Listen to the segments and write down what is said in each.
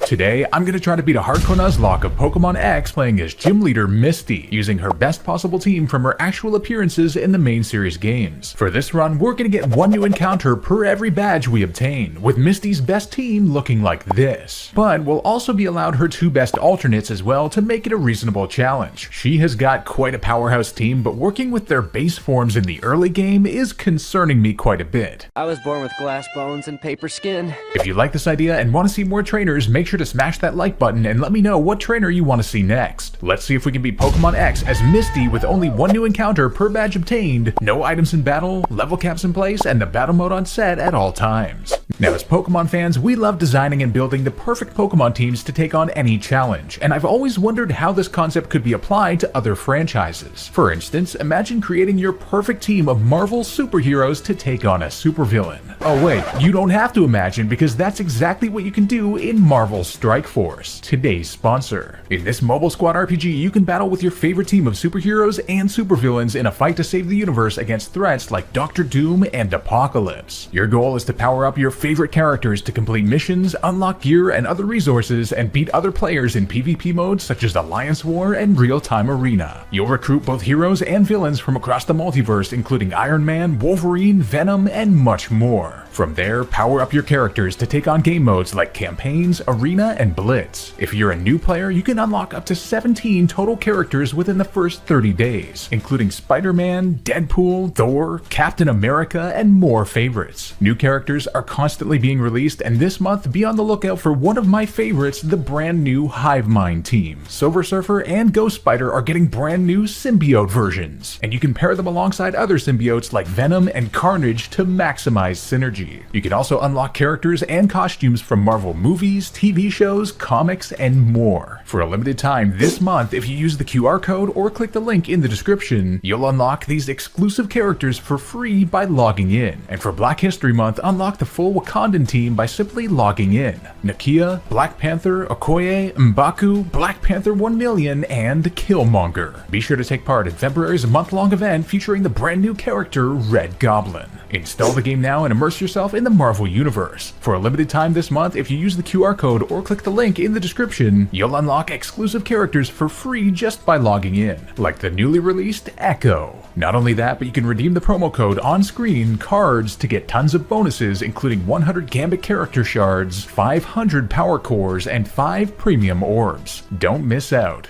Today, I'm gonna try to beat a hardcore Nuzlocke of Pokemon X playing as Gym Leader Misty, using her best possible team from her actual appearances in the main series games. For this run, we're gonna get one new encounter per every badge we obtain, with Misty's best team looking like this. But we'll also be allowed her two best alternates as well to make it a reasonable challenge. She has got quite a powerhouse team, but working with their base forms in the early game is concerning me quite a bit. I was born with glass bones and paper skin. If you like this idea and want to see more trainers, make sure to smash that like button and let me know what trainer you want to see next. Let's see if we can beat Pokemon X as Misty with only one new encounter per badge obtained, no items in battle, level caps in place, and the battle mode on set at all times. Now, as Pokemon fans, we love designing and building the perfect Pokemon teams to take on any challenge, and I've always wondered how this concept could be applied to other franchises. For instance, imagine creating your perfect team of Marvel superheroes to take on a supervillain. Oh wait, you don't have to imagine, because that's exactly what you can do in Marvel Strike Force, today's sponsor. In this mobile squad RPG, you can battle with your favorite team of superheroes and supervillains in a fight to save the universe against threats like Doctor Doom and Apocalypse. Your goal is to power up your favorite characters to complete missions, unlock gear and other resources, and beat other players in PvP modes such as Alliance War and Real-Time Arena. You'll recruit both heroes and villains from across the multiverse, including Iron Man, Wolverine, Venom, and much more. From there, power up your characters to take on game modes like Campaigns, Arena, and Blitz. If you're a new player, you can unlock up to 17 total characters within the first 30 days, including Spider-Man, Deadpool, Thor, Captain America, and more favorites. New characters are constantly being released, and this month, be on the lookout for one of my favorites, the brand new Hive Mind team. Silver Surfer and Ghost Spider are getting brand new symbiote versions, and you can pair them alongside other symbiotes like Venom and Carnage to maximize synergy. You can also unlock characters and costumes from Marvel movies, TV shows, comics, and more. For a limited time this month, if you use the QR code or click the link in the description, you'll unlock these exclusive characters for free by logging in. And for Black History Month, unlock the full Wakandan team by simply logging in. Nakia, Black Panther, Okoye, M'Baku, Black Panther 1 million, and Killmonger. Be sure to take part in February's month-long event featuring the brand new character Red Goblin. Install the game now and immerse yourself in the Marvel Universe. For a limited time this month, if you use the QR code or click the link in the description, you'll unlock exclusive characters for free just by logging in, like the newly released Echo. Not only that, but you can redeem the promo code on screen, cards, to get tons of bonuses, including 100 Gambit character shards, 500 power cores, and 5 premium orbs. Don't miss out.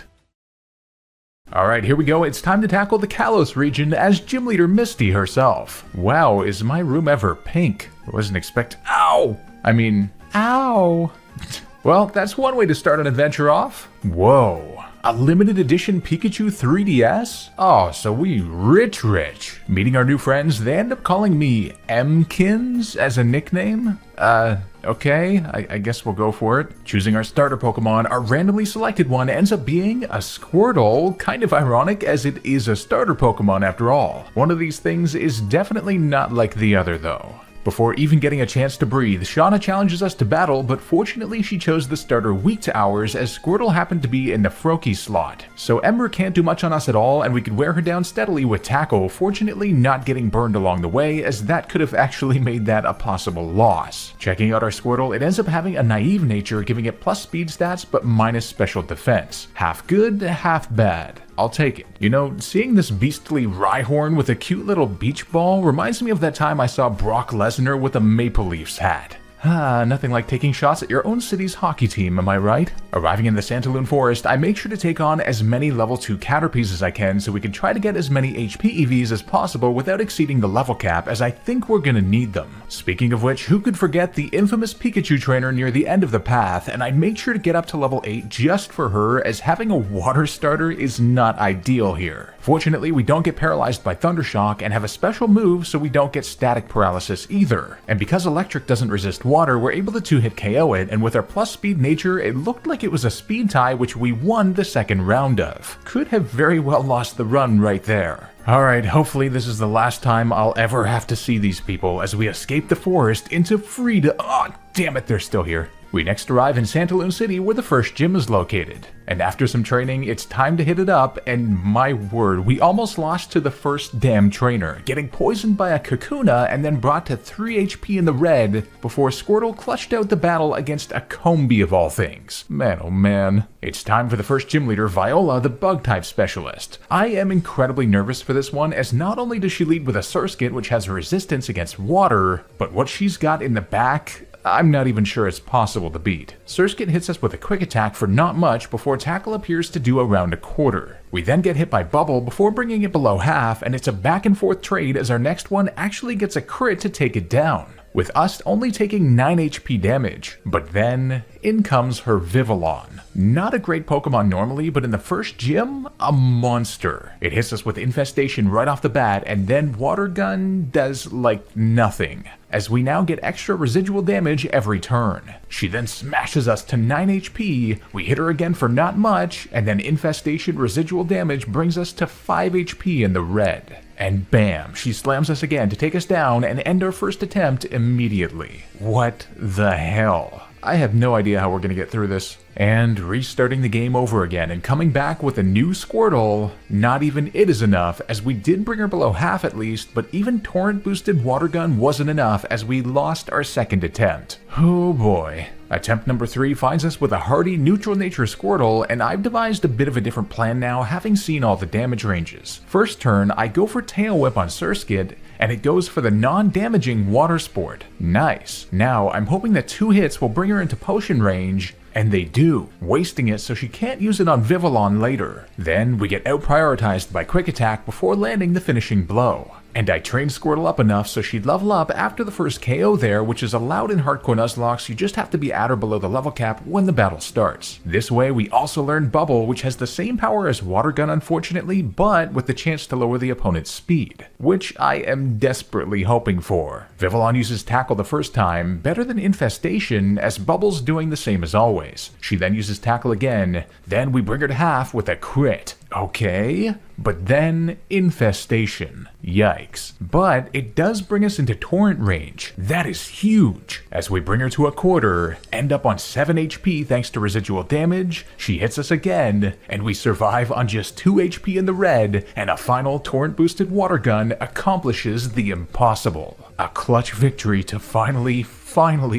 Alright, here we go. It's time to tackle the Kalos region as Gym Leader Misty herself. Wow, is my room ever pink? I wasn't ow! Well, that's one way to start an adventure off. Whoa. A limited edition Pikachu 3DS? Oh, so we rich. Meeting our new friends, they end up calling me Mkins as a nickname? Okay, I guess we'll go for it. Choosing our starter Pokemon, our randomly selected one ends up being a Squirtle, kind of ironic as it is a starter Pokemon after all. One of these things is definitely not like the other though. Before even getting a chance to breathe, Shauna challenges us to battle, but fortunately she chose the starter weak to ours as Squirtle happened to be in the Froakie slot. So Ember can't do much on us at all, and we could wear her down steadily with Tackle, fortunately not getting burned along the way, as that could have actually made that a possible loss. Checking out our Squirtle, it ends up having a naive nature, giving it plus speed stats but minus special defense. Half good, half bad. I'll take it. You know, seeing this beastly Rhyhorn with a cute little beach ball reminds me of that time I saw Brock Lesnar with a Maple Leafs hat. Nothing like taking shots at your own city's hockey team, am I right? Arriving in the Santaloon Forest, I make sure to take on as many level 2 Caterpies as I can so we can try to get as many HP EVs as possible without exceeding the level cap, as I think we're gonna need them. Speaking of which, who could forget the infamous Pikachu trainer near the end of the path, and I make sure to get up to level 8 just for her, as having a water starter is not ideal here. Fortunately, we don't get paralyzed by Thundershock and have a special move so we don't get static paralysis either. And because electric doesn't resist water, we're able to two-hit KO it, and with our plus speed nature, it looked like it was a speed tie which we won the second round of. Could have very well lost the run right there. Alright, hopefully this is the last time I'll ever have to see these people as we escape the forest into freedom. Oh, damn it, they're still here. We next arrive in Santaloon City where the first gym is located. And after some training, it's time to hit it up, and my word, we almost lost to the first damn trainer, getting poisoned by a Kakuna and then brought to 3 HP in the red before Squirtle clutched out the battle against a Combee of all things. Man oh man. It's time for the first gym leader, Viola, the bug-type specialist. I am incredibly nervous for this one, as not only does she lead with a Surskit which has resistance against water, but what she's got in the back, I'm not even sure it's possible to beat. Surskit hits us with a quick attack for not much before Tackle appears to do around a quarter. We then get hit by Bubble before bringing it below half, and it's a back and forth trade as our next one actually gets a crit to take it down, with us only taking 9 HP damage. But then, in comes her Vivillon. Not a great Pokemon normally, but in the first gym, a monster. It hits us with Infestation right off the bat, and then Water Gun does like nothing, as we now get extra residual damage every turn. She then smashes us to 9 HP, we hit her again for not much, and then Infestation residual damage brings us to 5 HP in the red. And bam, she slams us again to take us down and end our first attempt immediately. What the hell? I have no idea how we're going to get through this. And restarting the game over again and coming back with a new Squirtle, not even it is enough, as we did bring her below half at least, but even Torrent boosted Water Gun wasn't enough as we lost our second attempt. Oh boy. Attempt number 3 finds us with a hardy neutral nature Squirtle, and I've devised a bit of a different plan now, having seen all the damage ranges. First turn, I go for Tail Whip on Surskit, and it goes for the non-damaging Water Sport. Nice. Now, I'm hoping that 2 hits will bring her into potion range, and they do, wasting it so she can't use it on Vivillon later. Then we get out-prioritized by Quick Attack before landing the finishing blow. And I trained Squirtle up enough so she'd level up after the first KO there, which is allowed in Hardcore Nuzlocke, you just have to be at or below the level cap when the battle starts. This way we also learned Bubble, which has the same power as Water Gun unfortunately, but with the chance to lower the opponent's speed, which I am desperately hoping for. Vivillon uses Tackle the first time, better than Infestation, as Bubble's doing the same as always. She then uses Tackle again, then we bring her to half with a crit. Okay, but then Infestation. Yikes. But it does bring us into Torrent range. That is huge. As we bring her to a quarter, end up on 7 HP thanks to residual damage, she hits us again, and we survive on just 2 HP in the red, and a final Torrent boosted Water Gun accomplishes the impossible. A clutch victory to finally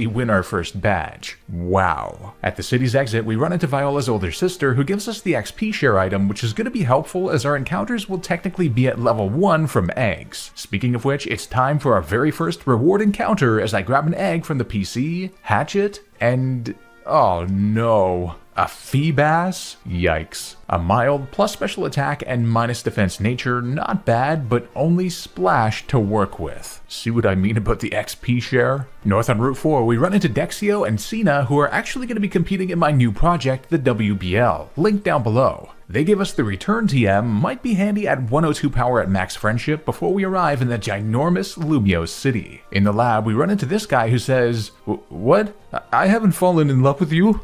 win our first badge. Wow. At the city's exit, we run into Viola's older sister, who gives us the XP share item, which is going to be helpful as our encounters will technically be at level 1 from eggs. Speaking of which, it's time for our very first reward encounter as I grab an egg from the PC, hatch it, and oh no. A Feebas? Yikes. A mild plus special attack and minus defense nature, not bad, but only Splash to work with. See what I mean about the XP share? North on Route 4, we run into Dexio and Cena, who are actually going to be competing in my new project, the WBL, linked down below. They give us the return TM, might be handy at 102 power at max friendship before we arrive in the ginormous Lumiose city. In the lab, we run into this guy who says, "What? I haven't fallen in love with you?"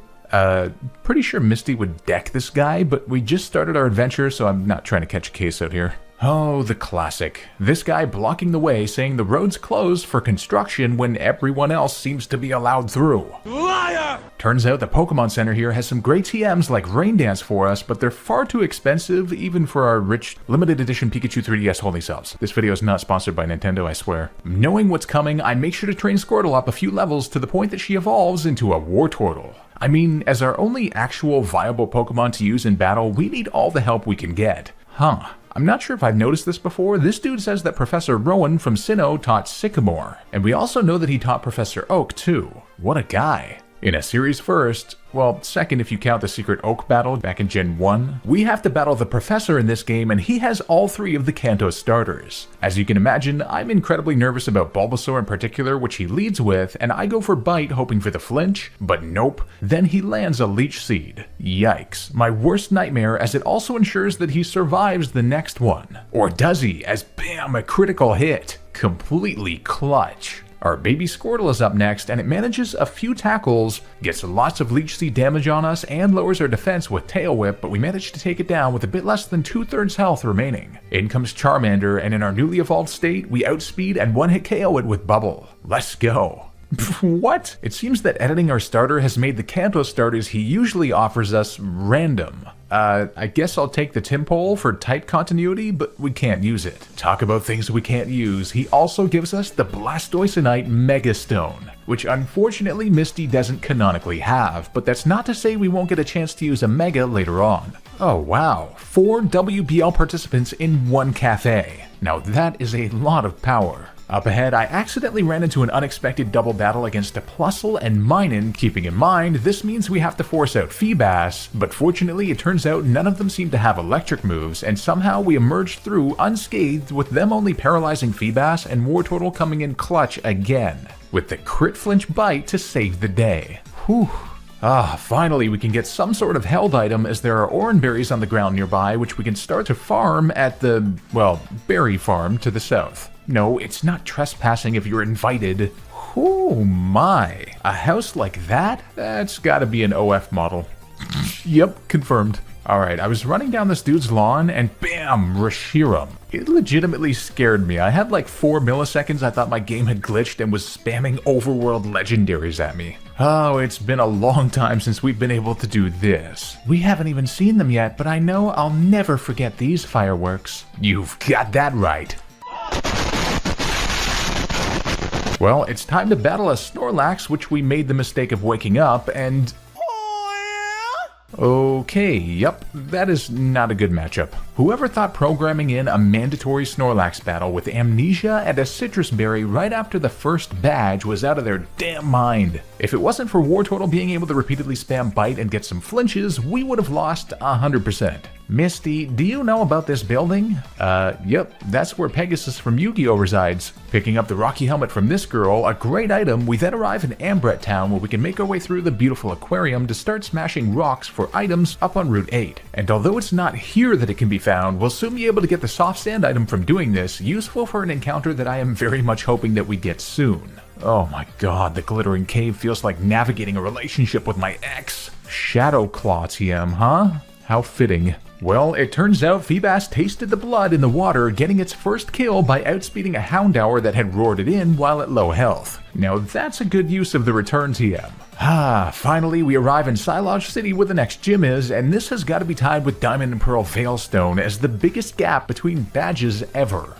Pretty sure Misty would deck this guy, but we just started our adventure, so I'm not trying to catch a case out here. Oh, the classic. This guy blocking the way, saying the road's closed for construction when everyone else seems to be allowed through. Liar! Turns out the Pokemon Center here has some great TMs like Rain Dance for us, but they're far too expensive even for our rich, limited edition Pikachu 3DS holy selves. This video is not sponsored by Nintendo, I swear. Knowing what's coming, I make sure to train Squirtle up a few levels to the point that she evolves into a Wartortle. I mean, as our only actual viable Pokemon to use in battle, we need all the help we can get. Huh. I'm not sure if I've noticed this before, this dude says that Professor Rowan from Sinnoh taught Sycamore, and we also know that he taught Professor Oak too. What a guy. In a series first, well, second if you count the Secret Oak battle back in Gen 1, we have to battle the Professor in this game, and he has all 3 of the Kanto starters. As you can imagine, I'm incredibly nervous about Bulbasaur in particular, which he leads with, and I go for Bite hoping for the flinch, but nope, then he lands a Leech Seed. Yikes, my worst nightmare, as it also ensures that he survives the next one. Or does he, as bam, a critical hit. Completely clutch. Our baby Squirtle is up next, and it manages a few tackles, gets lots of Leech Seed damage on us, and lowers our defense with Tail Whip, but we manage to take it down with a bit less than 2/3 health remaining. In comes Charmander, and in our newly evolved state, we outspeed and one-hit KO it with Bubble. Let's go. What? It seems that editing our starter has made the Kanto starters he usually offers us random. I guess I'll take the Timpole for type continuity, but we can't use it. Talk about things we can't use, he also gives us the Blastoisinite Mega Stone, which unfortunately Misty doesn't canonically have, but that's not to say we won't get a chance to use a Mega later on. Oh wow, 4 WBL participants in one cafe. Now that is a lot of power. Up ahead, I accidentally ran into an unexpected double battle against a Plusle and Minun. Keeping in mind, this means we have to force out Feebas, but fortunately it turns out none of them seem to have electric moves, and somehow we emerged through unscathed with them only paralyzing Feebas and Wartortle coming in clutch again, with the crit flinch bite to save the day. Whew. Finally we can get some sort of held item as there are oran berries on the ground nearby which we can start to farm at the, well, berry farm to the south. No, it's not trespassing if you're invited. Oh my, a house like that? That's gotta be an OF model. Yep, confirmed. Alright, I was running down this dude's lawn and bam, Reshiram. It legitimately scared me. I had like 4 milliseconds I thought my game had glitched and was spamming overworld legendaries at me. Oh, it's been a long time since we've been able to do this. We haven't even seen them yet, but I know I'll never forget these fireworks. You've got that right. Well, it's time to battle a Snorlax, which we made the mistake of waking up, and... Okay, yep, that is not a good matchup. Whoever thought programming in a mandatory Snorlax battle with Amnesia and a Citrus Berry right after the first badge was out of their damn mind. If it wasn't for Wartortle being able to repeatedly spam Bite and get some flinches, we would have lost 100%. Misty, do you know about this building? Yep, that's where Pegasus from Yu-Gi-Oh! Resides. Picking up the Rocky Helmet from this girl, a great item, we then arrive in Ambret Town where we can make our way through the beautiful aquarium to start smashing rocks for items up on Route 8. And although it's not here that it can be found, we'll soon be able to get the soft sand item from doing this, useful for an encounter that I am very much hoping that we get soon. Oh my god, the glittering cave feels like navigating a relationship with my ex. Shadow Claw TM, huh? How fitting. Well, it turns out Feebas tasted the blood in the water, getting its first kill by outspeeding a Houndour that had roared it in while at low health. Now that's a good use of the return TM. Finally we arrive in Silage City where the next gym is, and this has got to be tied with Diamond and Pearl Veilstone as the biggest gap between badges ever.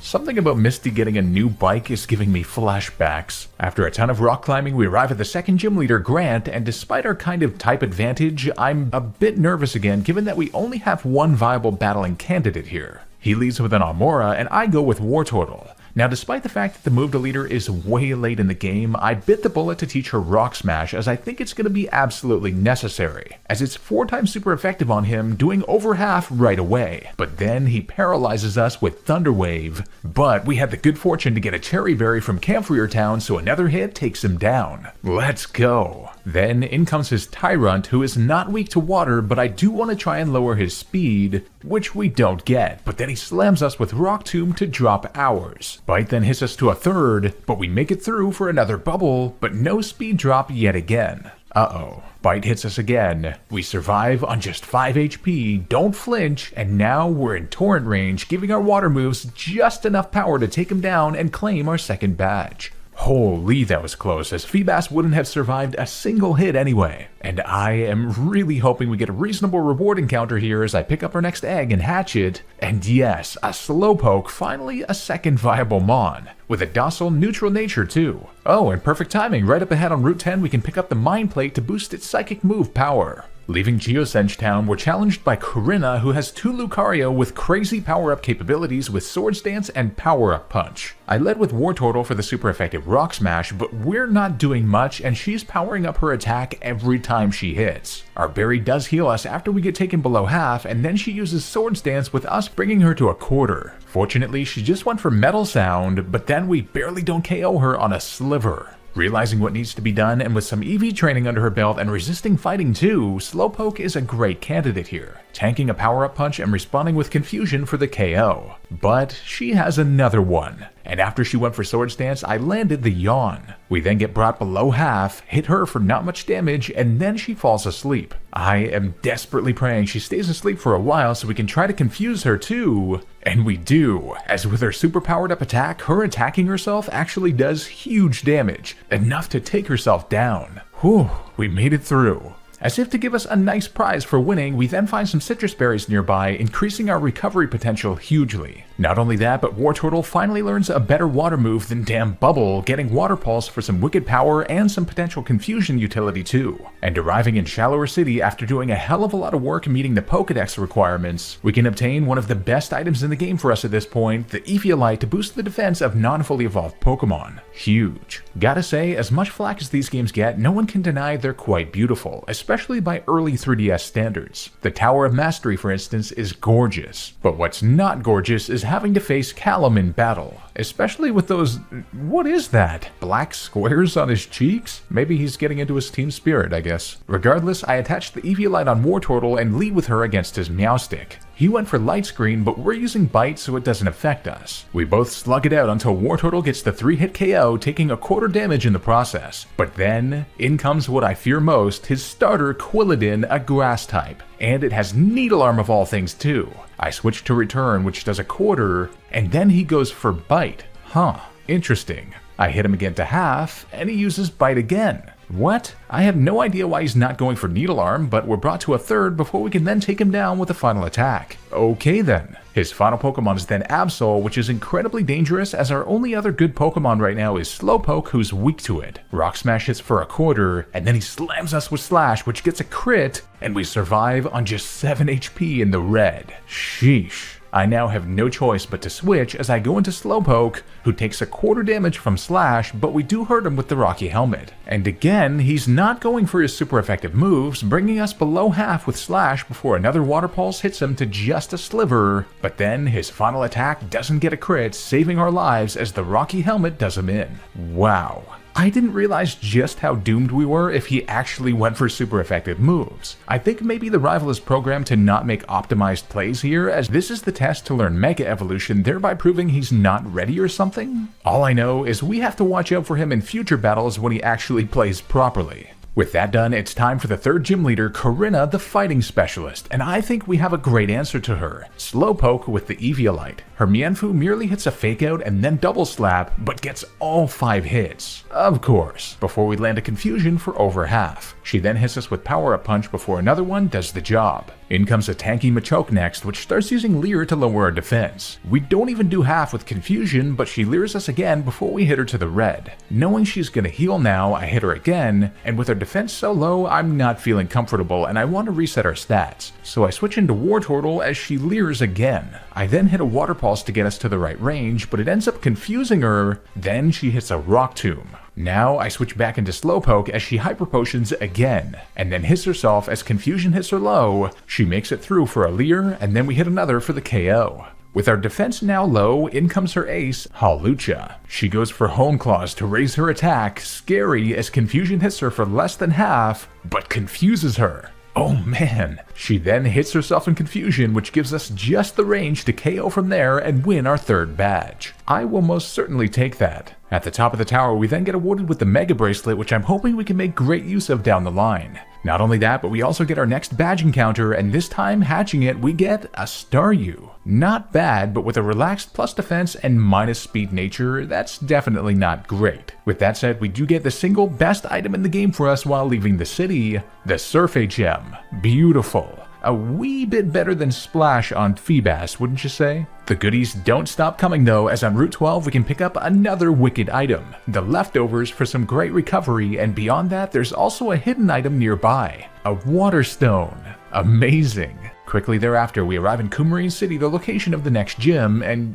Something about Misty getting a new bike is giving me flashbacks. After a ton of rock climbing, we arrive at the second gym leader, Grant, and despite our kind of type advantage, I'm a bit nervous again given that we only have one viable battling candidate here. He leads with an Almora, and I go with Wartortle. Now, despite the fact that the move to leader is way late in the game, I bit the bullet to teach her Rock Smash as I think it's going to be absolutely necessary, as it's 4 times super effective on him, doing over half right away. But then he paralyzes us with Thunder Wave. But we had the good fortune to get a Cherry Berry from Camphrier Town, so another hit takes him down. Let's go. Then in comes his Tyrant, who is not weak to water, but I do want to try and lower his speed, which we don't get, but then he slams us with Rock Tomb to drop ours. Bite then hits us to a third, but we make it through for another bubble, but no speed drop yet again. Uh-oh. Bite hits us again. We survive on just 5 HP, don't flinch, and now we're in Torrent range, giving our water moves just enough power to take him down and claim our second badge. Holy, that was close, as Feebas wouldn't have survived a single hit anyway. And I am really hoping we get a reasonable reward encounter here as I pick up our next egg and hatch it. And yes, a Slowpoke, finally a second viable Mon, with a docile, neutral nature too. Oh, and perfect timing, right up ahead on Route 10 we can pick up the Mind Plate to boost its psychic move power. Leaving Geosenge Town, we're challenged by Corinna, who has 2 Lucario with crazy power-up capabilities with Swords Dance and Power-Up Punch. I led with Wartortle for the super effective Rock Smash, but we're not doing much and she's powering up her attack every time she hits. Our berry does heal us after we get taken below half, and then she uses Swords Dance with us bringing her to a quarter. Fortunately, she just went for Metal Sound, but then we barely don't KO her on a sliver. Realizing what needs to be done, and with some EV training under her belt and resisting fighting too, Slowpoke is a great candidate here, tanking a power-up punch and responding with Confusion for the KO. But she has another one. And after she went for Sword Stance, I landed the Yawn. We then get brought below half, hit her for not much damage, and then she falls asleep. I am desperately praying she stays asleep for a while so we can try to confuse her too. And we do, as with her super powered up attack, her attacking herself actually does huge damage, enough to take herself down. Whew, we made it through. As if to give us a nice prize for winning, we then find some citrus berries nearby, increasing our recovery potential hugely. Not only that, but Wartortle finally learns a better water move than damn Bubble, getting Water Pulse for some wicked power and some potential confusion utility too. And arriving in Shallower City after doing a hell of a lot of work meeting the Pokédex requirements, we can obtain one of the best items in the game for us at this point, the Eviolite, to boost the defense of non-fully evolved Pokemon. Huge. Gotta say, as much flack as these games get, no one can deny they're quite beautiful, especially by early 3DS standards. The Tower of Mastery, for instance, is gorgeous. But what's not gorgeous is having to face Callum in battle, especially with those, what is that? Black squares on his cheeks? Maybe he's getting into his team spirit, I guess. Regardless, I attached the Eviolite on Wartortle and lead with her against his Meowstic. He went for Light Screen, but we're using Bite so it doesn't affect us. We both slug it out until Wartortle gets the 3-hit KO, taking a quarter damage in the process. But then, in comes what I fear most, his starter Quilladin, a grass type. And it has Needle Arm of all things too. I switch to Return, which does a quarter, and then he goes for Bite. Huh, interesting. I hit him again to half, and he uses Bite again. What? I have no idea why he's not going for Needle Arm, but we're brought to a third before we can then take him down with a final attack. Okay then. His final Pokemon is then Absol, which is incredibly dangerous as our only other good Pokemon right now is Slowpoke, who's weak to it. Rock Smash hits for a quarter, and then he slams us with Slash, which gets a crit, and we survive on just 7 HP in the red. Sheesh. I now have no choice but to switch as I go into Slowpoke, who takes a quarter damage from Slash, but we do hurt him with the Rocky Helmet. And again, he's not going for his super effective moves, bringing us below half with Slash before another Water Pulse hits him to just a sliver, but then his final attack doesn't get a crit, saving our lives as the Rocky Helmet does him in. Wow. I didn't realize just how doomed we were if he actually went for super effective moves. I think maybe the rival is programmed to not make optimized plays here, as this is the test to learn Mega Evolution, thereby proving he's not ready or something? All I know is we have to watch out for him in future battles when he actually plays properly. With that done, it's time for the third gym leader, Corinna, the fighting specialist, and I think we have a great answer to her. Slowpoke with the Eviolite. Her Mienfoo merely hits a fake out and then double slap, but gets all 5 hits. Of course, before we land a confusion for over half. She then hits us with Power Up Punch before another one does the job. In comes a tanky Machoke next, which starts using Leer to lower our defense. We don't even do half with confusion, but she leers us again before we hit her to the red. Knowing she's gonna heal now, I hit her again, and with her defense so low, I'm not feeling comfortable and I want to reset our stats. So I switch into Wartortle as she leers again. I then hit a Water Pulse to get us to the right range, but it ends up confusing her, then she hits a Rock Tomb. Now I switch back into Slowpoke as she Hyper Potions again, and then hits herself as confusion hits her low. She makes it through for a Leer, and then we hit another for the KO. With our defense now low, in comes her ace, Hawlucha. She goes for Hone Claws to raise her attack, scary as confusion hits her for less than half, but confuses her. Oh man. She then hits herself in confusion, which gives us just the range to KO from there and win our third badge. I will most certainly take that. At the top of the tower, we then get awarded with the Mega Bracelet, which I'm hoping we can make great use of down the line. Not only that, but we also get our next badge encounter, and this time hatching it, we get a Staryu. Not bad, but with a relaxed plus defense and minus speed nature, that's definitely not great. With that said, we do get the single best item in the game for us while leaving the city, the Surfeit Gem. Beautiful. A wee bit better than Splash on Feebas, wouldn't you say? The goodies don't stop coming though, as on Route 12 we can pick up another wicked item, the Leftovers, for some great recovery, and beyond that there's also a hidden item nearby, a Water Stone. Amazing. Quickly thereafter, we arrive in Coumarine City, the location of the next gym, and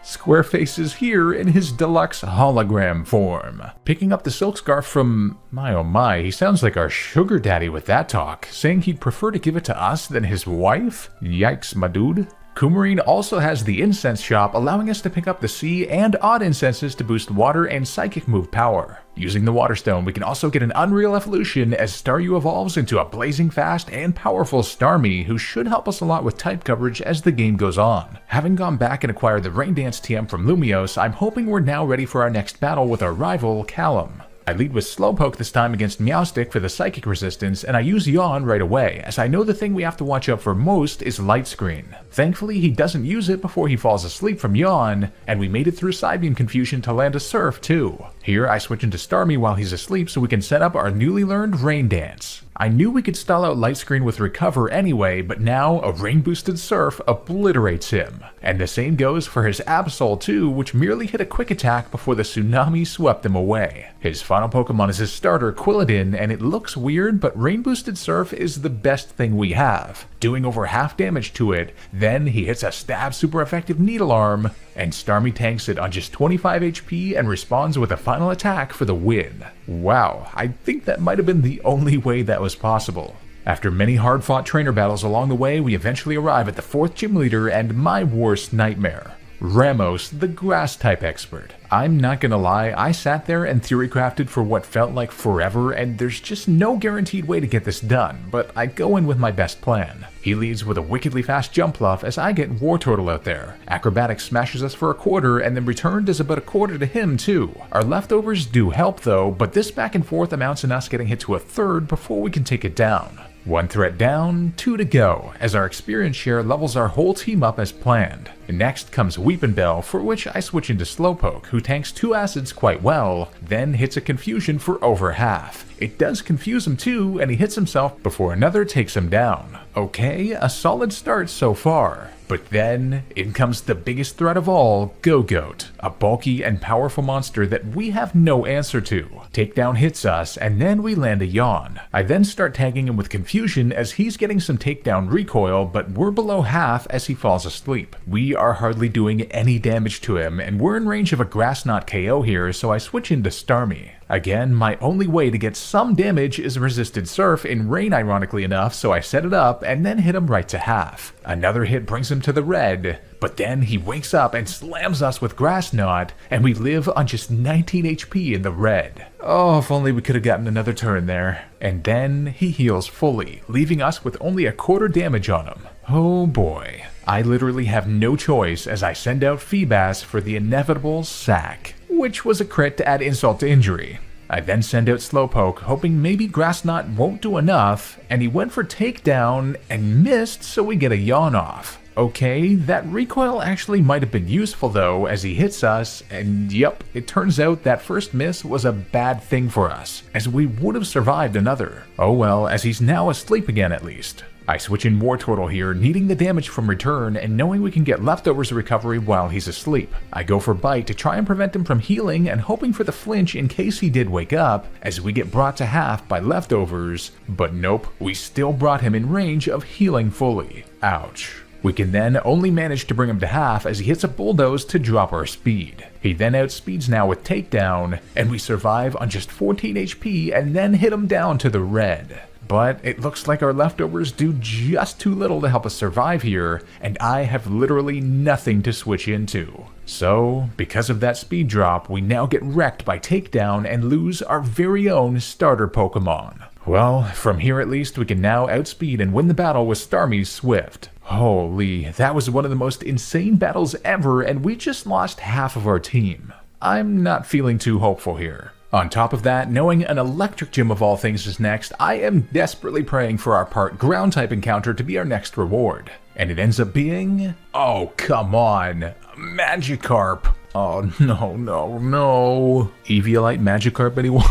Squareface is here in his deluxe hologram form. Picking up the silk scarf from, my oh my, he sounds like our sugar daddy with that talk, saying he'd prefer to give it to us than his wife? Yikes, my dude. Coumarine also has the incense shop, allowing us to pick up the sea and odd incenses to boost water and psychic move power. Using the water stone, we can also get an unreal evolution as Staryu evolves into a blazing fast and powerful Starmie, who should help us a lot with type coverage as the game goes on. Having gone back and acquired the Rain Dance TM from Lumiose, I'm hoping we're now ready for our next battle with our rival, Callum. I lead with Slowpoke this time against Meowstic for the psychic resistance, and I use Yawn right away, as I know the thing we have to watch out for most is Light Screen. Thankfully, he doesn't use it before he falls asleep from Yawn, and we made it through Psybeam confusion to land a Surf too. Here, I switch into Starmie while he's asleep so we can set up our newly learned Rain Dance. I knew we could stall out Light Screen with Recover anyway, but now a rain-boosted Surf obliterates him. And the same goes for his Absol too, which merely hit a quick attack before the tsunami swept him away. His final Pokemon is his starter, Quilladin, and it looks weird, but rain-boosted Surf is the best thing we have, doing over half damage to it. Then he hits a stab super effective Needle Arm, and Starmie tanks it on just 25 HP and responds with a final attack for the win. Wow, I think that might have been the only way that was possible. After many hard-fought trainer battles along the way, we eventually arrive at the 4th gym leader and my worst nightmare, Ramos, the grass-type expert. I'm not gonna lie, I sat there and theory-crafted for what felt like forever, and there's just no guaranteed way to get this done, but I go in with my best plan. He leads with a wickedly fast jump bluff as I get Wartortle out there. Acrobatics smashes us for a quarter, and then return does about a quarter to him too. Our leftovers do help though, but this back and forth amounts in us getting hit to a third before we can take it down. 1 threat down, 2 to go, as our experience share levels our whole team up as planned. Next comes Weepinbell, for which I switch into Slowpoke, who tanks 2 acids quite well, then hits a confusion for over half. It does confuse him too, and he hits himself before another takes him down. Okay, a solid start so far. But then, in comes the biggest threat of all, Go-Goat, a bulky and powerful monster that we have no answer to. Takedown hits us, and then we land a Yawn. I then start tagging him with confusion as he's getting some takedown recoil, but we're below half as he falls asleep. We are hardly doing any damage to him, and we're in range of a Grass Knot KO here, so I switch into Starmie. Again, my only way to get some damage is Resisted Surf in Rain ironically enough, so I set it up and then hit him right to half. Another hit brings him to the red, but then he wakes up and slams us with Grass Knot, and we live on just 19 HP in the red. Oh, if only we could have gotten another turn there. And then he heals fully, leaving us with only a quarter damage on him. Oh boy. I literally have no choice as I send out Feebas for the inevitable sack, which was a crit to add insult to injury. I then send out Slowpoke, hoping maybe Grass Knot won't do enough, and he went for takedown and missed, so we get a Yawn off. Okay, that recoil actually might have been useful though, as he hits us, and yep, it turns out that first miss was a bad thing for us, as we would have survived another. Oh well, as he's now asleep again at least. I switch in Wartortle here, needing the damage from return and knowing we can get leftovers recovery while he's asleep. I go for Bite to try and prevent him from healing and hoping for the flinch in case he did wake up, as we get brought to half by leftovers, but nope, we still brought him in range of healing fully. Ouch. We can then only manage to bring him to half as he hits a Bulldoze to drop our speed. He then outspeeds now with Takedown, and we survive on just 14 HP and then hit him down to the red. But it looks like our leftovers do just too little to help us survive here, and I have literally nothing to switch into. So, because of that speed drop, we now get wrecked by Takedown and lose our very own starter Pokemon. Well, from here at least we can now outspeed and win the battle with Starmie's Swift. Holy, that was one of the most insane battles ever, and we just lost half of our team. I'm not feeling too hopeful here. On top of that, knowing an electric gym of all things is next, I am desperately praying for our part ground type encounter to be our next reward. And it ends up being... oh, come on! Magikarp! Oh, no. Eviolite Magikarp, anyone?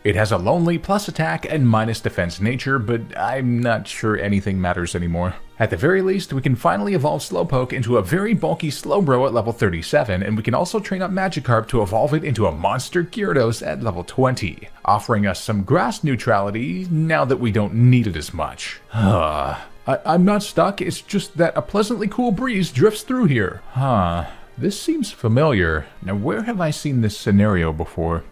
It has a lonely plus attack and minus defense nature, but I'm not sure anything matters anymore. At the very least, we can finally evolve Slowpoke into a very bulky Slowbro at level 37, and we can also train up Magikarp to evolve it into a monster Gyarados at level 20, offering us some grass neutrality now that we don't need it as much. I'm not stuck, it's just that a pleasantly cool breeze drifts through here. This seems familiar. Now where have I seen this scenario before?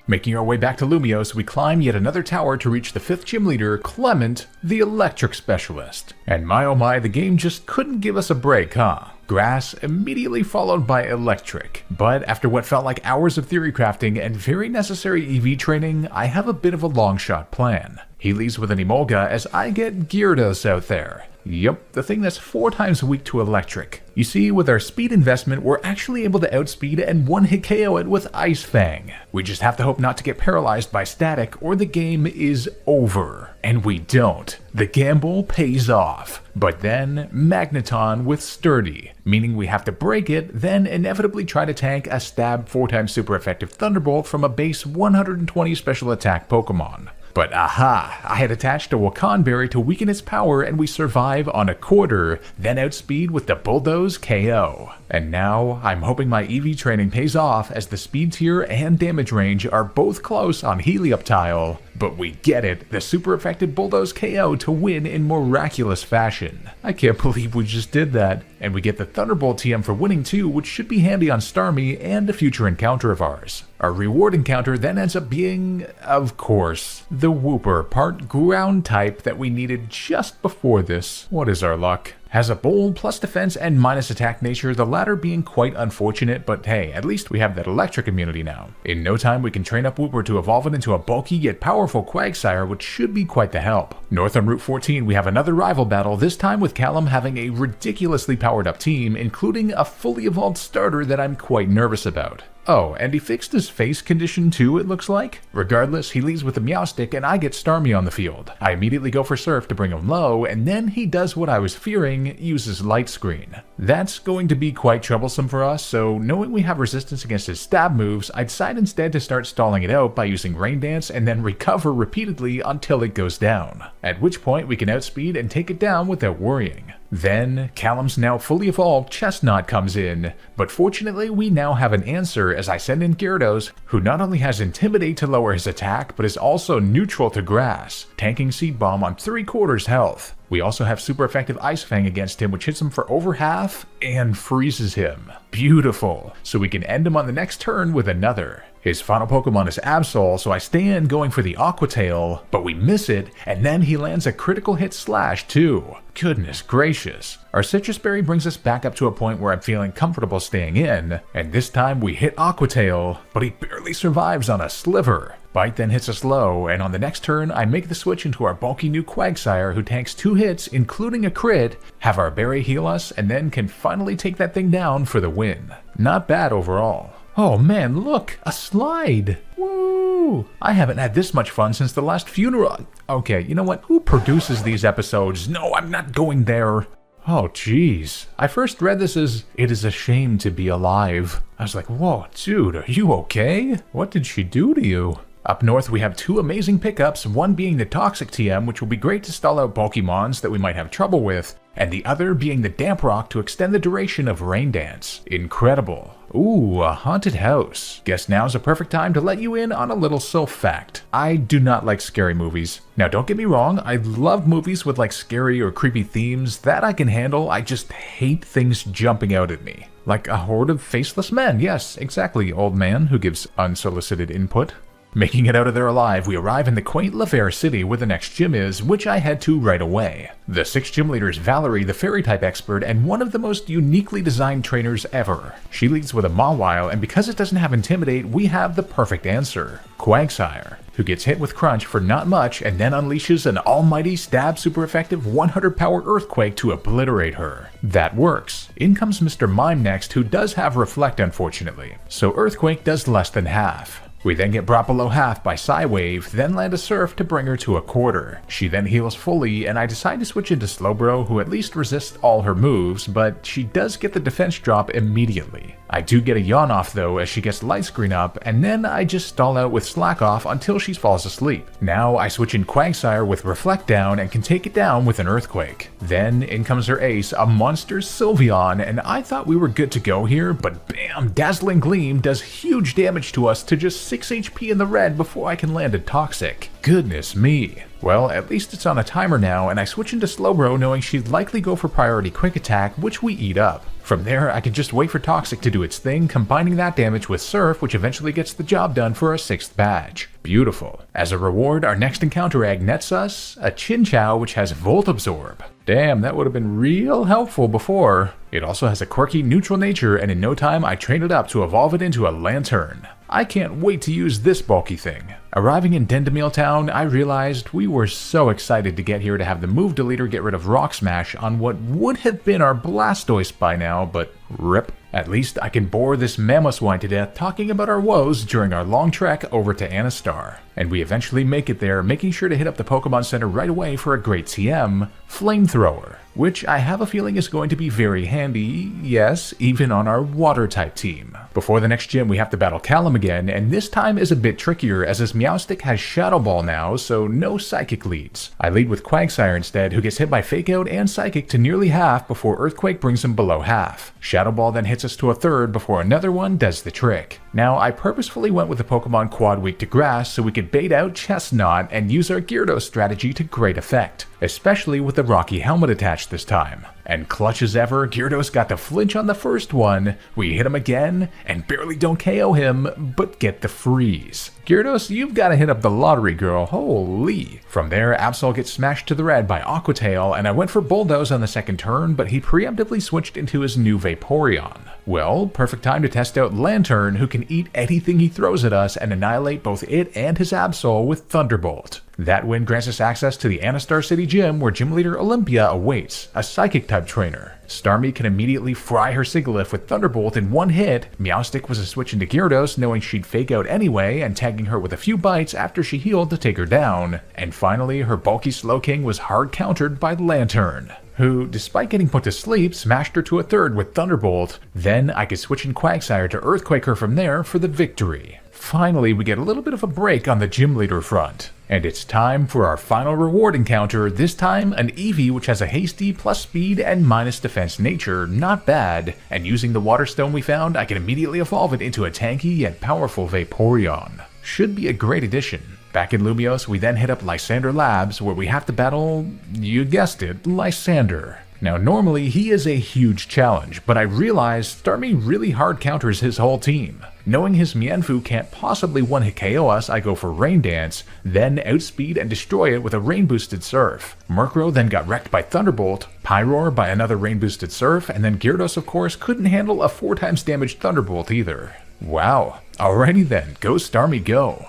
Making our way back to Lumios, we climb yet another tower to reach the 5th gym leader, Clement, the electric specialist. And my oh my, the game just couldn't give us a break, huh? Grass, immediately followed by electric. But after what felt like hours of theory crafting and very necessary EV training, I have a bit of a long shot plan. He leads with an Emolga as I get Gyarados out there. Yup, the thing that's 4 times weak to electric. You see, with our speed investment, we're actually able to outspeed and one-hit KO it with Ice Fang. We just have to hope not to get paralyzed by static or the game is over. And we don't. The gamble pays off. But then, Magneton with Sturdy, meaning we have to break it, then inevitably try to tank a stab 4 times super effective Thunderbolt from a base 120 special attack Pokemon. But aha, I had attached a Wakan Berry to weaken its power and we survive on a quarter, then outspeed with the Bulldoze KO. And now, I'm hoping my EV training pays off as the speed tier and damage range are both close on Helioptile. But we get it, the super effective Bulldoze KO to win in miraculous fashion. I can't believe we just did that. And we get the Thunderbolt TM for winning too, which should be handy on Starmie and a future encounter of ours. Our reward encounter then ends up being, of course, the Wooper, part ground type that we needed just before this. What is our luck? Has a bold plus defense and minus attack nature, the latter being quite unfortunate, but hey, at least we have that electric immunity now. In no time we can train up Wooper to evolve it into a bulky yet powerful Quagsire, which should be quite the help. North on Route 14 we have another rival battle, this time with Callum having a ridiculously powered up team, including a fully evolved starter that I'm quite nervous about. Oh, and he fixed his face condition too, it looks like? Regardless, he leaves with a Meowstic and I get Starmie on the field. I immediately go for Surf to bring him low, and then he does what I was fearing, uses Light Screen. That's going to be quite troublesome for us, so knowing we have resistance against his stab moves, I decide instead to start stalling it out by using Rain Dance and then recover repeatedly until it goes down. At which point we can outspeed and take it down without worrying. Then, Callum's now fully evolved Chestnut comes in, but fortunately we now have an answer as I send in Gyarados, who not only has Intimidate to lower his attack, but is also neutral to Grass, tanking Seed Bomb on 3/4 health. We also have super effective Ice Fang against him, which hits him for over half and freezes him. Beautiful, so we can end him on the next turn with another. His final Pokemon is Absol, so I stay in going for the Aqua Tail, but we miss it, and then he lands a critical hit Slash too. Goodness gracious. Our Citrus Berry brings us back up to a point where I'm feeling comfortable staying in, and this time we hit Aqua Tail, but he barely survives on a Sliver. Bite then hits us low, and on the next turn I make the switch into our bulky new Quagsire who tanks 2 hits including a crit, have our berry heal us, and then can finally take that thing down for the win. Not bad overall. Oh man, look! A slide! Woo! I haven't had this much fun since the last funeral. Okay, you know what? Who produces these episodes? No, I'm not going there. Oh jeez. I first read this as, "It is a shame to be alive." I was like, whoa, dude, are you okay? What did she do to you? Up north we have 2 amazing pickups, one being the Toxic TM, which will be great to stall out Pokemons that we might have trouble with, and the other being the Damp Rock to extend the duration of Rain Dance. Incredible. Ooh, a haunted house. Guess now's a perfect time to let you in on a little Sylph fact. I do not like scary movies. Now don't get me wrong, I love movies with like scary or creepy themes, that I can handle, I just hate things jumping out at me. Like a horde of faceless men, yes, exactly, old man who gives unsolicited input. Making it out of there alive, we arrive in the quaint Laver City where the next gym is, which I head to right away. The 6 gym leaders Valerie, the Fairy-type expert, and one of the most uniquely designed trainers ever. She leads with a Mawile, and because it doesn't have Intimidate, we have the perfect answer. Quagsire, who gets hit with Crunch for not much and then unleashes an almighty stab super effective 100 power Earthquake to obliterate her. That works. In comes Mr. Mime next, who does have Reflect unfortunately, so Earthquake does less than half. We then get brought below half by Psywave, then land a Surf to bring her to a quarter. She then heals fully, and I decide to switch into Slowbro, who at least resists all her moves, but she does get the defense drop immediately. I do get a Yawn off though as she gets Light Screen up, and then I just stall out with Slack off until she falls asleep. Now I switch in Quagsire with Reflect down and can take it down with an Earthquake. Then in comes her ace, a monster Sylveon, and I thought we were good to go here, but bam, Dazzling Gleam does huge damage to us to just 6 HP in the red before I can land a Toxic. Goodness me. Well, at least it's on a timer now, and I switch into Slowbro knowing she'd likely go for priority quick attack, which we eat up. From there, I can just wait for Toxic to do its thing, combining that damage with Surf, which eventually gets the job done for our 6th badge. Beautiful. As a reward, our next encounter egg nets us a Chinchou which has Volt Absorb. Damn, that would have been real helpful before. It also has a quirky neutral nature, and in no time I trained it up to evolve it into a Lantern. I can't wait to use this bulky thing. Arriving in Dendemil Town, I realized we were so excited to get here to have the move deleter get rid of Rock Smash on what would have been our Blastoise by now, but rip. At least I can bore this Mamoswine to death talking about our woes during our long trek over to Anastar. And we eventually make it there, making sure to hit up the Pokemon Center right away for a great TM, Flamethrower, which I have a feeling is going to be very handy, yes, even on our Water-type team. Before the next gym, we have to battle Callum again, and this time is a bit trickier as his Meowstic has Shadow Ball now, so no Psychic leads. I lead with Quagsire instead, who gets hit by Fake Out and Psychic to nearly half before Earthquake brings him below half. Shadow Ball then hits us to a third before another one does the trick. Now, I purposefully went with the Pokemon Quad weak to Grass so we could bait out Chestnut and use our Gyarados strategy to great effect, especially with the Rocky Helmet attached this time. And clutch as ever, Gyarados got to flinch on the first one, we hit him again, and barely don't KO him, but get the freeze. Gyarados, you've got to hit up the lottery, girl, holy. From there, Absol gets smashed to the red by Aqua Tail, and I went for Bulldoze on the second turn, but he preemptively switched into his new Vaporeon. Well, perfect time to test out Lantern, who can eat anything he throws at us and annihilate both it and his Absol with Thunderbolt. That win grants us access to the Anastar City Gym where Gym Leader Olympia awaits, a Psychic-type trainer. Starmie can immediately fry her Sigilyph with Thunderbolt in one hit. Meowstic was a switch into Gyarados, knowing she'd Fake Out anyway, and tagging her with a few bites after she healed to take her down. And finally, her bulky Slowking was hard countered by Lantern, who, despite getting put to sleep, smashed her to a third with Thunderbolt. Then I could switch in Quagsire to Earthquake her from there for the victory. Finally, we get a little bit of a break on the Gym Leader front. And it's time for our final reward encounter, this time an Eevee which has a hasty plus speed and minus defense nature, not bad, and using the Water Stone we found, I can immediately evolve it into a tanky yet powerful Vaporeon. Should be a great addition. Back in Lumiose, we then hit up Lysander Labs, where we have to battle, you guessed it, Lysander. Now normally he is a huge challenge, but I realized Starmie really hard counters his whole team. Knowing his Mienfoo can't possibly one-hit KO us, I go for Rain Dance, then outspeed and destroy it with a rain-boosted Surf. Murkrow then got wrecked by Thunderbolt, Pyroar by another rain-boosted Surf, and then Gyarados of course couldn't handle a 4 times damaged Thunderbolt either. Wow, alrighty then, go Starmie go.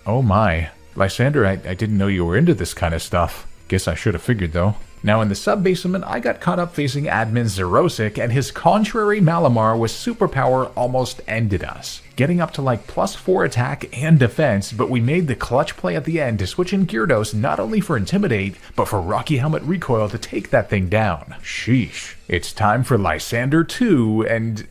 Oh my. Lysander, I didn't know you were into this kind of stuff. Guess I should have figured though. Now in the sub-basement, I got caught up facing admin Xerosic, and his contrary Malamar with superpower almost ended us, getting up to like +4 attack and defense, but we made the clutch play at the end to switch in Gyarados not only for Intimidate, but for Rocky Helmet Recoil to take that thing down. Sheesh. It's time for Lysander 2, and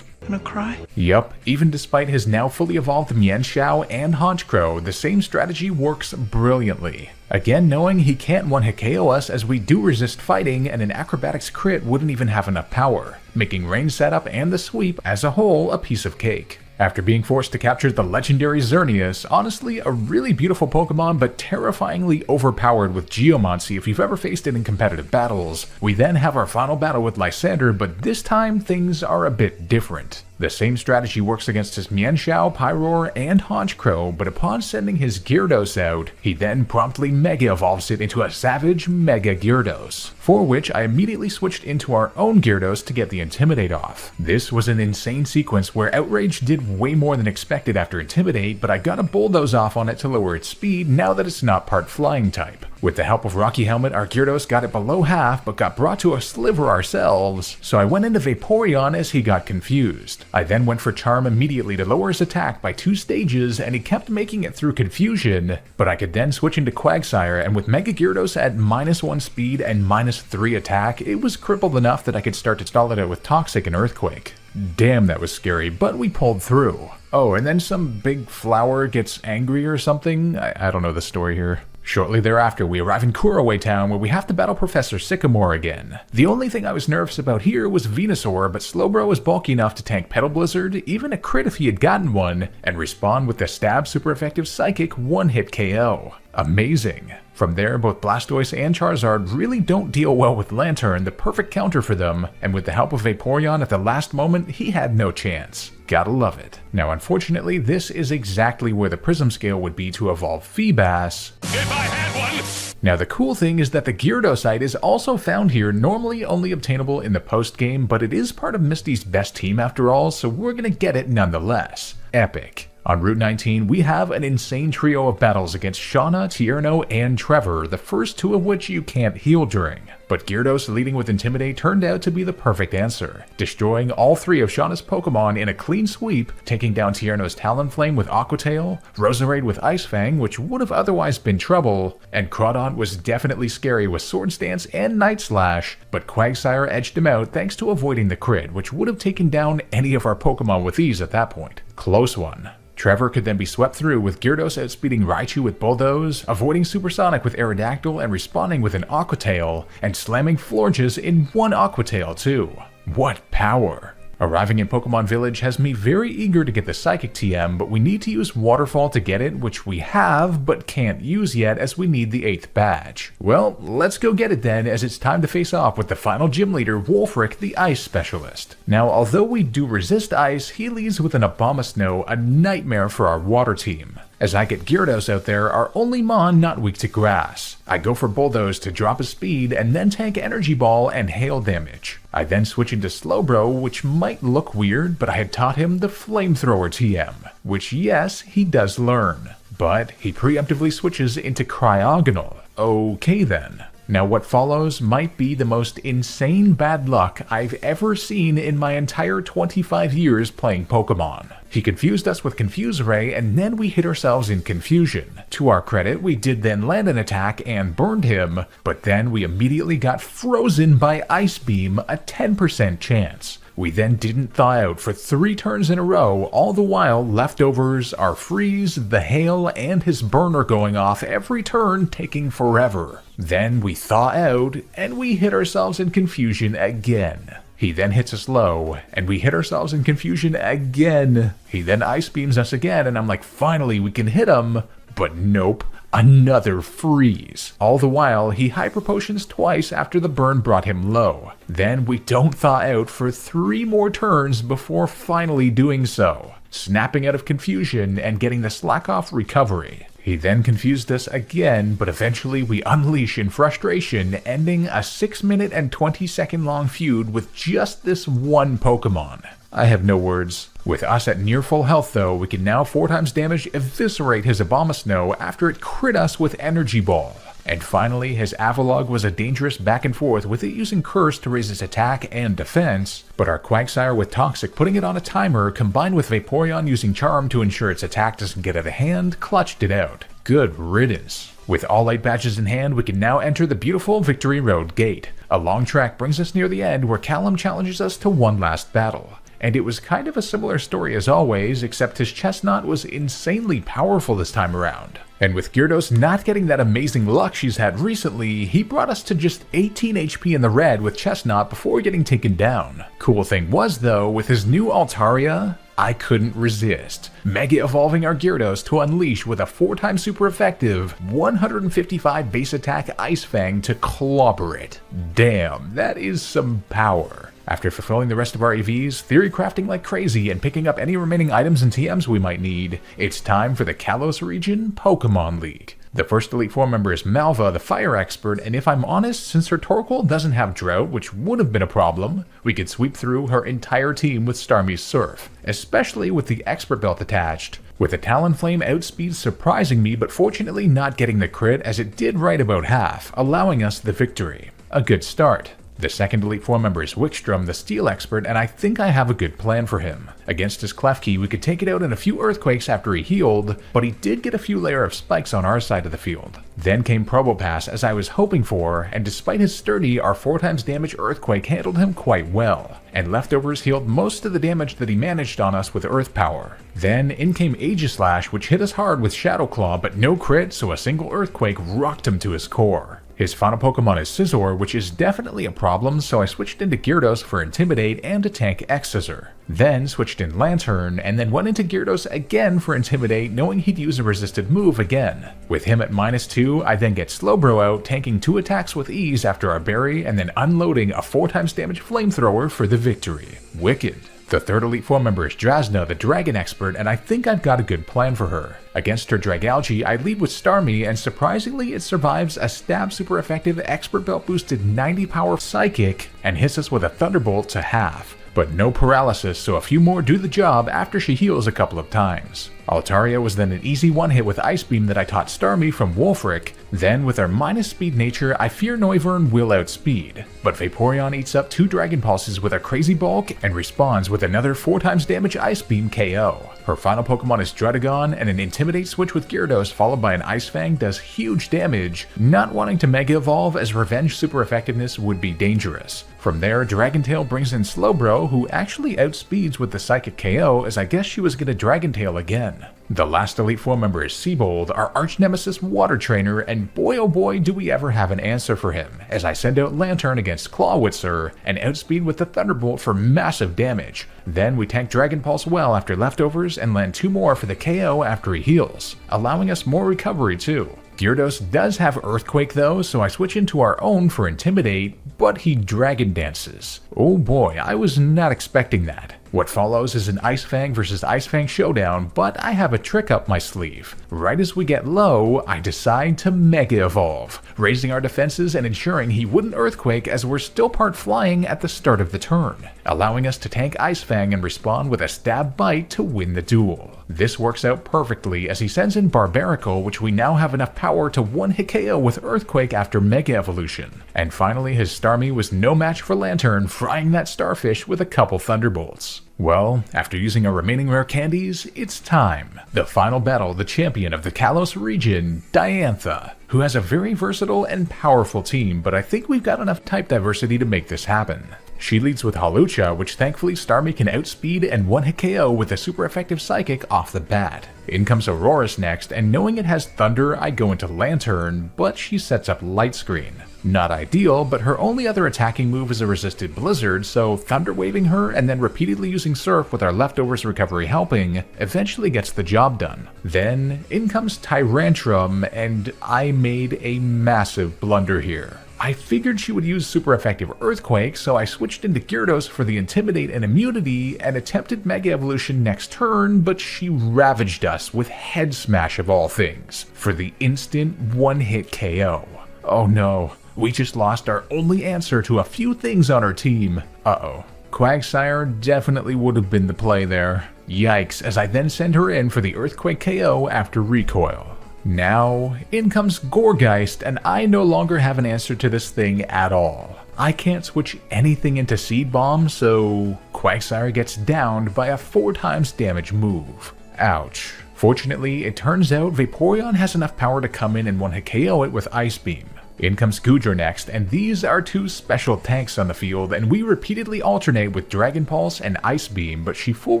Gonna cry? Yup, even despite his now fully evolved Mienshao and Honchkrow, the same strategy works brilliantly. Again, knowing he can't one-hit KO us as we do resist fighting, and an Acrobatics crit wouldn't even have enough power, making Rain setup and the sweep as a whole a piece of cake. After being forced to capture the legendary Xerneas, honestly a really beautiful Pokemon but terrifyingly overpowered with Geomancy if you've ever faced it in competitive battles, we then have our final battle with Lysander, but this time things are a bit different. The same strategy works against his Mienshao, Pyroar, and Honchkrow, but upon sending his Gyarados out, he then promptly Mega Evolves it into a savage Mega Gyarados, for which I immediately switched into our own Gyarados to get the Intimidate off. This was an insane sequence where Outrage did way more than expected after Intimidate, but I got a Bulldoze off on it to lower its speed now that it's not part Flying type. With the help of Rocky Helmet, our Gyarados got it below half, but got brought to a sliver ourselves, so I went into Vaporeon as he got confused. I then went for Charm immediately to lower his attack by 2 stages, and he kept making it through confusion, but I could then switch into Quagsire, and with Mega Gyarados at -1 speed and -3 attack, it was crippled enough that I could start to stall it out with Toxic and Earthquake. Damn, that was scary, but we pulled through. Oh, and then some big flower gets angry or something? I don't know the story here. Shortly thereafter, we arrive in Kurowe Town where we have to battle Professor Sycamore again. The only thing I was nervous about here was Venusaur, but Slowbro was bulky enough to tank Petal Blizzard, even a crit if he had gotten one, and respond with the stab super effective Psychic one-hit KO. Amazing. From there, both Blastoise and Charizard really don't deal well with Lantern, the perfect counter for them, and with the help of Vaporeon at the last moment, he had no chance. Gotta love it. Now unfortunately, this is exactly where the Prism scale would be to evolve Feebas. If I had one! Now the cool thing is that the Gyarados is also found here, normally only obtainable in the post-game, but it is part of Misty's best team after all, so we're gonna get it nonetheless. Epic. On Route 19, we have an insane trio of battles against Shauna, Tierno, and Trevor, the first two of which you can't heal during. But Gyarados leading with Intimidate turned out to be the perfect answer, destroying all three of Shauna's Pokemon in a clean sweep, taking down Tierno's Talonflame with Aqua Tail, Roserade with Ice Fang, which would have otherwise been trouble, and Crawdaunt was definitely scary with Swords Dance and Night Slash, but Quagsire edged him out thanks to avoiding the crit, which would have taken down any of our Pokemon with ease at that point. Close one. Trevor could then be swept through with Gyarados outspeeding Raichu with Bulldoze, avoiding Supersonic with Aerodactyl and responding with an Aqua Tail, and slamming Florges in one Aqua Tail too. What power! Arriving in Pokemon Village has me very eager to get the Psychic TM, but we need to use Waterfall to get it, which we have, but can't use yet as we need the 8th badge. Well, let's go get it then, as it's time to face off with the final gym leader, Wolfric, the Ice Specialist. Now, although we do resist Ice, he leads with an Abomasnow, a nightmare for our Water team. As I get Gyarados out there, our only Mon not weak to Grass. I go for Bulldoze to drop his speed and then tank Energy Ball and hail damage. I then switch into Slowbro, which might look weird, but I had taught him the Flamethrower TM, which yes, he does learn. But he preemptively switches into Cryogonal. Okay then. Now what follows might be the most insane bad luck I've ever seen in my entire 25 years playing Pokemon. He confused us with Confuse Ray and then we hit ourselves in Confusion. To our credit, we did then land an attack and burned him, but then we immediately got frozen by Ice Beam, a 10% chance. We then didn't thaw out for 3 turns in a row, all the while leftovers, our freeze, the hail, and his burner going off every turn taking forever. Then we thaw out, and we hit ourselves in Confusion again. He then hits us low, and we hit ourselves in Confusion again. He then Ice Beams us again, and I'm like, finally we can hit him, but nope. Another freeze. All the while, he Hyper Potions twice after the burn brought him low. Then we don't thaw out for 3 more turns before finally doing so, snapping out of Confusion and getting the Slack Off recovery. He then confused us again, but eventually we unleash in frustration, ending a 6-minute and 20-second long feud with just this one Pokemon. I have no words. With us at near full health though, we can now 4 times damage eviscerate his Abomasnow after it crit us with Energy Ball. And finally, his Avalugg was a dangerous back and forth with it using Curse to raise its attack and defense, but our Quagsire with Toxic putting it on a timer combined with Vaporeon using Charm to ensure its attack doesn't get out of hand clutched it out. Good riddance. With all 8 badges in hand, we can now enter the beautiful Victory Road Gate. A long track brings us near the end where Callum challenges us to one last battle. And it was kind of a similar story as always, except his Chestnut was insanely powerful this time around. And with Gyarados not getting that amazing luck she's had recently, he brought us to just 18 HP in the red with Chestnut before getting taken down. Cool thing was though, with his new Altaria, I couldn't resist, Mega Evolving our Gyarados to unleash with a 4-time super effective 155 base attack Ice Fang to clobber it. Damn, that is some power. After fulfilling the rest of our EVs, theory crafting like crazy, and picking up any remaining items and TMs we might need, it's time for the Kalos Region Pokemon League. The first Elite Four member is Malva, the Fire Expert, and if I'm honest, since her Torkoal doesn't have Drought, which would have been a problem, we could sweep through her entire team with Starmie's Surf, especially with the Expert Belt attached. With the Talonflame outspeed surprising me, but fortunately not getting the crit as it did right about half, allowing us the victory. A good start. The second Elite Four member is Wickstrom, the Steel Expert, and I think I have a good plan for him. Against his Klefki, we could take it out in a few Earthquakes after he healed, but he did get a few layer of spikes on our side of the field. Then came Probopass, as I was hoping for, and despite his sturdy, our 4x damage Earthquake handled him quite well, and Leftovers healed most of the damage that he managed on us with Earth Power. Then in came Aegislash, which hit us hard with Shadow Claw, but no crit, so a single Earthquake rocked him to his core. His final Pokemon is Scizor, which is definitely a problem, so I switched into Gyarados for Intimidate and to tank X-Scissor. Then switched in Lantern, and then went into Gyarados again for Intimidate, knowing he'd use a resisted move again. With him at -2, I then get Slowbro out, tanking 2 attacks with ease after our Berry, and then unloading a 4x damage Flamethrower for the victory. Wicked. The third Elite Four member is Drasna, the Dragon Expert, and I think I've got a good plan for her. Against her Dragalge, I lead with Starmie, and surprisingly it survives a stab super effective Expert Belt boosted 90 power Psychic, and hits us with a Thunderbolt to half. But no paralysis, so a few more do the job after she heals a couple of times. Altaria was then an easy one-hit with Ice Beam that I taught Starmie from Wolfric. Then with our -speed nature, I fear Noivern will outspeed. But Vaporeon eats up 2 Dragon Pulses with a crazy bulk and responds with another 4x damage Ice Beam KO. Her final Pokemon is Druddigon, and an Intimidate switch with Gyarados followed by an Ice Fang does huge damage, not wanting to Mega Evolve as Revenge super effectiveness would be dangerous. From there, Dragon Tail brings in Slowbro, who actually outspeeds with the Psychic KO, as I guess she was gonna Dragon Tail again. The last Elite Four member is Seabold, our arch-nemesis water trainer, and boy oh boy do we ever have an answer for him, as I send out Lantern against Clawitzer, and outspeed with the Thunderbolt for massive damage. Then we tank Dragon Pulse well after Leftovers, and land 2 more for the KO after he heals, allowing us more recovery too. Gyarados does have Earthquake though, so I switch into our own for Intimidate, but he Dragon Dances. Oh boy, I was not expecting that. What follows is an Ice Fang versus Ice Fang showdown, but I have a trick up my sleeve. Right as we get low, I decide to Mega Evolve, raising our defenses and ensuring he wouldn't Earthquake as we're still part flying at the start of the turn, allowing us to tank Ice Fang and respond with a Stab Bite to win the duel. This works out perfectly as he sends in Barbarical, which we now have enough power to one-hit KO with Earthquake after Mega Evolution. And finally his Starmie was no match for Lantern, frying that starfish with a couple Thunderbolts. Well, after using our remaining rare candies, it's time. The final battle, the champion of the Kalos region, Diantha, who has a very versatile and powerful team, but I think we've got enough type diversity to make this happen. She leads with Hawlucha, which thankfully Starmie can outspeed and one-hit KO with a super effective Psychic off the bat. In comes Auroras next, and knowing it has Thunder, I go into Lantern, but she sets up Light Screen. Not ideal, but her only other attacking move is a resisted Blizzard, so Thunder Waving her and then repeatedly using Surf with our Leftovers recovery helping eventually gets the job done. Then in comes Tyrantrum, and I made a massive blunder here. I figured she would use super effective Earthquake, so I switched into Gyarados for the Intimidate and Immunity and attempted Mega Evolution next turn, but she ravaged us with Head Smash of all things for the instant one-hit KO. Oh no, we just lost our only answer to a few things on our team. Uh-oh. Quagsire definitely would have been the play there. Yikes, as I then send her in for the Earthquake KO after Recoil. Now, in comes Gourgeist, and I no longer have an answer to this thing at all. I can't switch anything into Seed Bomb, so Quagsire gets downed by a 4x damage move. Ouch. Fortunately, it turns out Vaporeon has enough power to come in and one-hit KO it with Ice Beam. In comes Goodra next, and these are 2 special tanks on the field, and we repeatedly alternate with Dragon Pulse and Ice Beam, but she full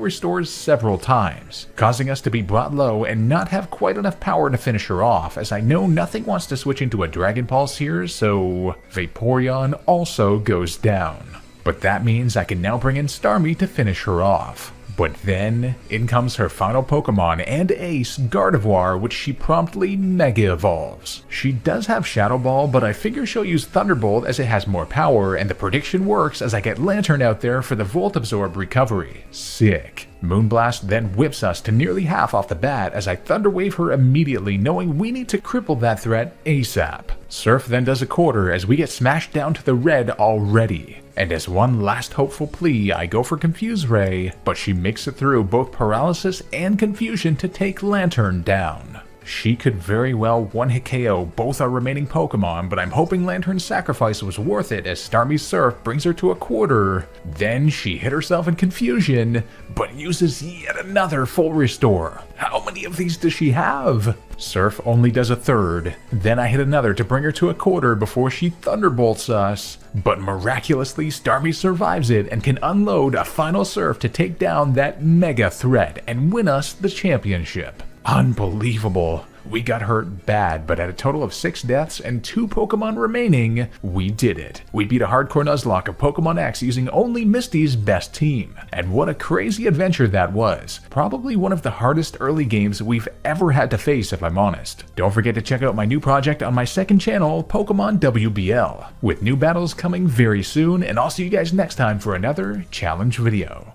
restores several times, causing us to be brought low and not have quite enough power to finish her off, as I know nothing wants to switch into a Dragon Pulse here, so Vaporeon also goes down. But that means I can now bring in Starmie to finish her off. But then, in comes her final Pokemon and ace, Gardevoir, which she promptly Mega Evolves. She does have Shadow Ball, but I figure she'll use Thunderbolt as it has more power, and the prediction works as I get Lantern out there for the Volt Absorb recovery. Sick. Moonblast then whips us to nearly half off the bat as I Thunder Wave her immediately, knowing we need to cripple that threat ASAP. Surf then does a quarter as we get smashed down to the red already. And as one last hopeful plea, I go for Confuse Ray, but she makes it through both paralysis and confusion to take Lantern down. She could very well one-hit KO both our remaining Pokemon, but I'm hoping Lantern's sacrifice was worth it as Starmie's Surf brings her to a quarter. Then she hit herself in confusion, but uses yet another full restore. How many of these does she have? Surf only does a third. Then I hit another to bring her to a quarter before she thunderbolts us. But miraculously, Starmie survives it and can unload a final Surf to take down that mega threat and win us the championship. Unbelievable. We got hurt bad, but at a total of 6 deaths and 2 Pokemon remaining, we did it. We beat a hardcore Nuzlocke of Pokemon X using only Misty's best team. And what a crazy adventure that was. Probably one of the hardest early games we've ever had to face, if I'm honest. Don't forget to check out my new project on my second channel, Pokemon WBL, with new battles coming very soon, and I'll see you guys next time for another challenge video.